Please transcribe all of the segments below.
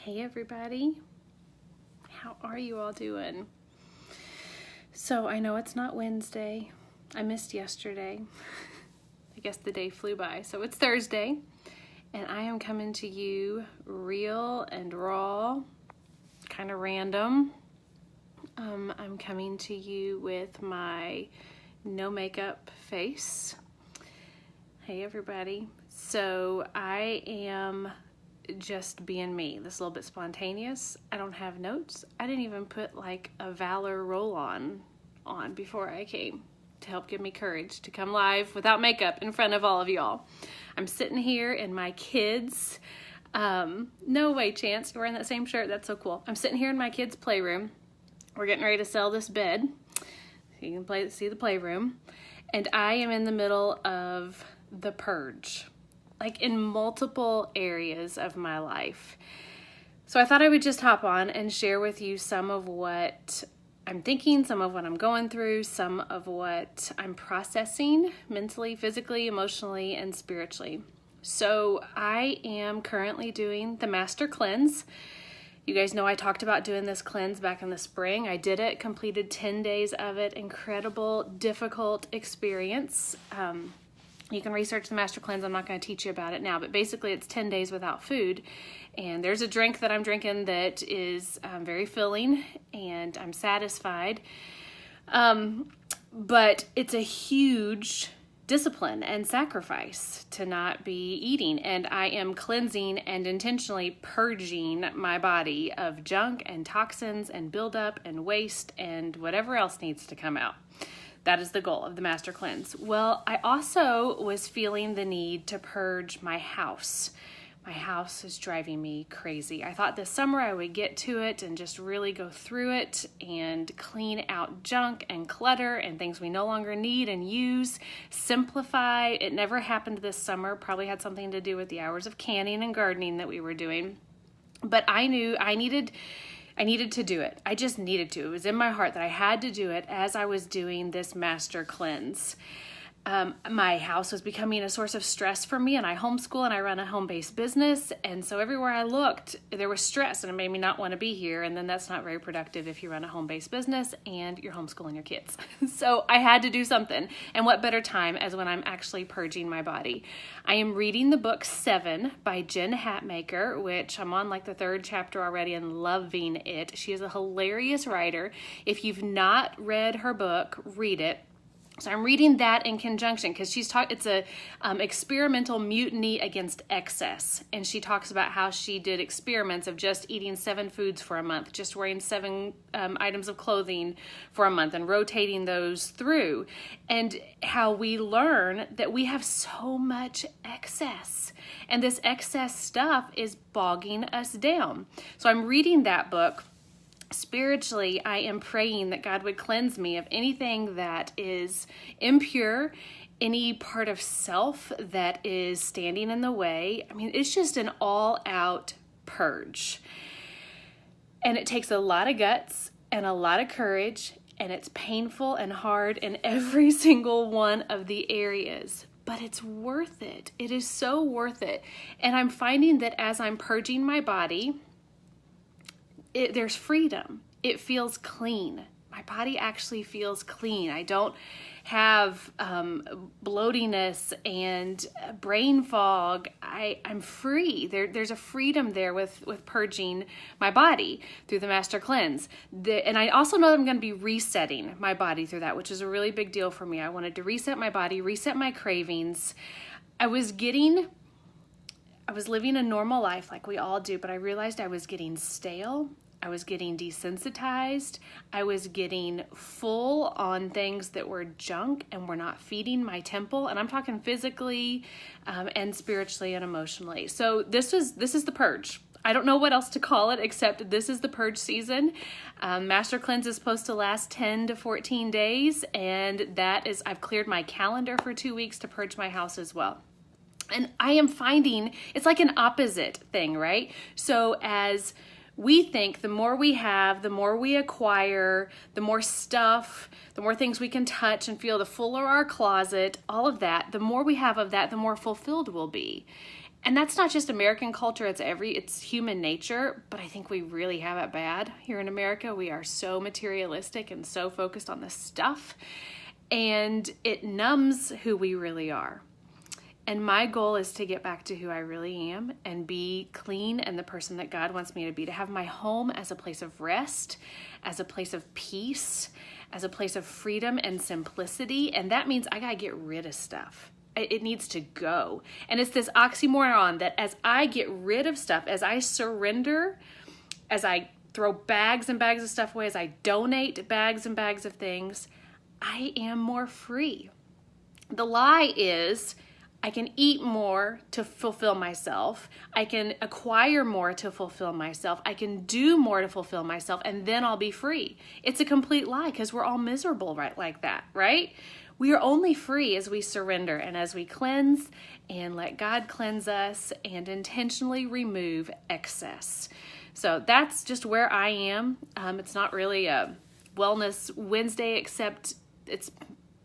Hey everybody, how are you all doing? So I know it's not Wednesday. I missed yesterday. I guess the day flew by. So it's Thursday, and I am coming to you real and raw, kind of random. I'm coming to you with my no makeup face. Hey everybody. So I am just being me. This is a little bit spontaneous. I don't have notes. I didn't even put like a Valor roll-on before I came to help give me courage to come live without makeup in front of all of y'all. I'm sitting here in my kids' no way, Chance, you're wearing that same shirt. That's so cool. I'm sitting here in my kids' playroom. We're getting ready to sell this bed. So you can see the playroom. And I am in the middle of the purge, like in multiple areas of my life. So I thought I would just hop on and share with you some of what I'm thinking, some of what I'm going through, some of what I'm processing mentally, physically, emotionally, and spiritually. So I am currently doing the Master Cleanse. You guys know I talked about doing this cleanse back in the spring. I did it, completed 10 days of it. Incredible, difficult experience. You can research the Master Cleanse. I'm not going to teach you about it now, but basically it's 10 days without food. And there's a drink that I'm drinking that is very filling, and I'm satisfied. But it's a huge discipline and sacrifice to not be eating. And I am cleansing and intentionally purging my body of junk and toxins and buildup and waste and whatever else needs to come out. That is the goal of the Master Cleanse. Well, I also was feeling the need to purge my house. My house is driving me crazy. I thought this summer I would get to it and just really go through it and clean out junk and clutter and things we no longer need and use, simplify. It never happened this summer. Probably had something to do with the hours of canning and gardening that we were doing. But I knew I needed to do it. I just needed to. It was in my heart that I had to do it as I was doing this Master Cleanse. My house was becoming a source of stress for me, and I homeschool and I run a home-based business. And so everywhere I looked, there was stress, and it made me not want to be here. And then that's not very productive if you run a home-based business and you're homeschooling your kids. So I had to do something. And what better time as when I'm actually purging my body. I am reading the book 7 by Jen Hatmaker, which I'm on like the 3rd chapter already and loving it. She is a hilarious writer. If you've not read her book, read it. So I'm reading that in conjunction because it's a experimental mutiny against excess. And she talks about how she did experiments of just eating 7 foods for a month, just wearing 7 items of clothing for a month and rotating those through. And how we learn that we have so much excess. And this excess stuff is bogging us down. So I'm reading that book. Spiritually, I am praying that God would cleanse me of anything that is impure, any part of self that is standing in the way. I mean, it's just an all-out purge. And it takes a lot of guts and a lot of courage, and it's painful and hard in every single one of the areas. But it's worth it. It is so worth it. And I'm finding that as I'm purging my body, there's freedom. It feels clean. My body actually feels clean. I don't have bloatiness and brain fog. I'm free. There's a freedom there with purging my body through the Master Cleanse. And I also know that I'm going to be resetting my body through that, which is a really big deal for me. I wanted to reset my body, reset my cravings. I was living a normal life like we all do, but I realized I was getting stale. I was getting desensitized. I was getting full on things that were junk and were not feeding my temple. And I'm talking physically and spiritually and emotionally. So this is the purge. I don't know what else to call it except this is the purge season. Master Cleanse is supposed to last 10 to 14 days. And I've cleared my calendar for 2 weeks to purge my house as well. And I am finding it's like an opposite thing, right? So as we think the more we have, the more we acquire, the more stuff, the more things we can touch and feel, the fuller our closet, all of that, the more we have of that, the more fulfilled we'll be. And that's not just American culture, it's human nature, but I think we really have it bad here in America. We are so materialistic and so focused on the stuff, and it numbs who we really are. And my goal is to get back to who I really am and be clean and the person that God wants me to be, to have my home as a place of rest, as a place of peace, as a place of freedom and simplicity. And that means I got to get rid of stuff. It needs to go. And it's this oxymoron that as I get rid of stuff, as I surrender, as I throw bags and bags of stuff away, as I donate bags and bags of things, I am more free. The lie is I can eat more to fulfill myself. I can acquire more to fulfill myself. I can do more to fulfill myself, and then I'll be free. It's a complete lie because we're all miserable right like that, right? We are only free as we surrender and as we cleanse and let God cleanse us and intentionally remove excess. So that's just where I am. It's not really a Wellness Wednesday, except it's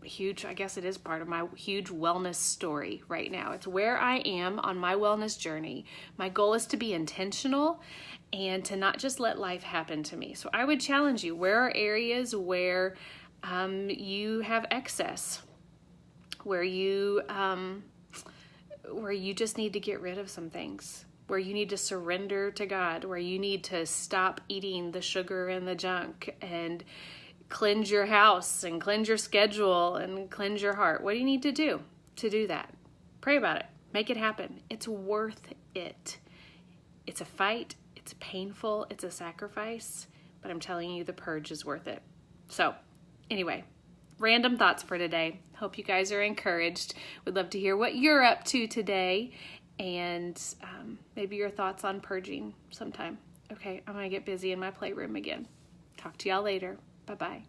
huge. I guess it is part of my huge wellness story right now. It's where I am on my wellness journey. My goal is to be intentional and to not just let life happen to me. So I would challenge you, where are areas where you have excess, where you just need to get rid of some things, where you need to surrender to God, where you need to stop eating the sugar and the junk and cleanse your house and cleanse your schedule and cleanse your heart. What do you need to do that? Pray about it. Make it happen. It's worth it. It's a fight. It's painful. It's a sacrifice. But I'm telling you, the purge is worth it. So anyway, random thoughts for today. Hope you guys are encouraged. Would love to hear what you're up to today and maybe your thoughts on purging sometime. Okay, I'm going to get busy in my playroom again. Talk to y'all later. Bye-bye.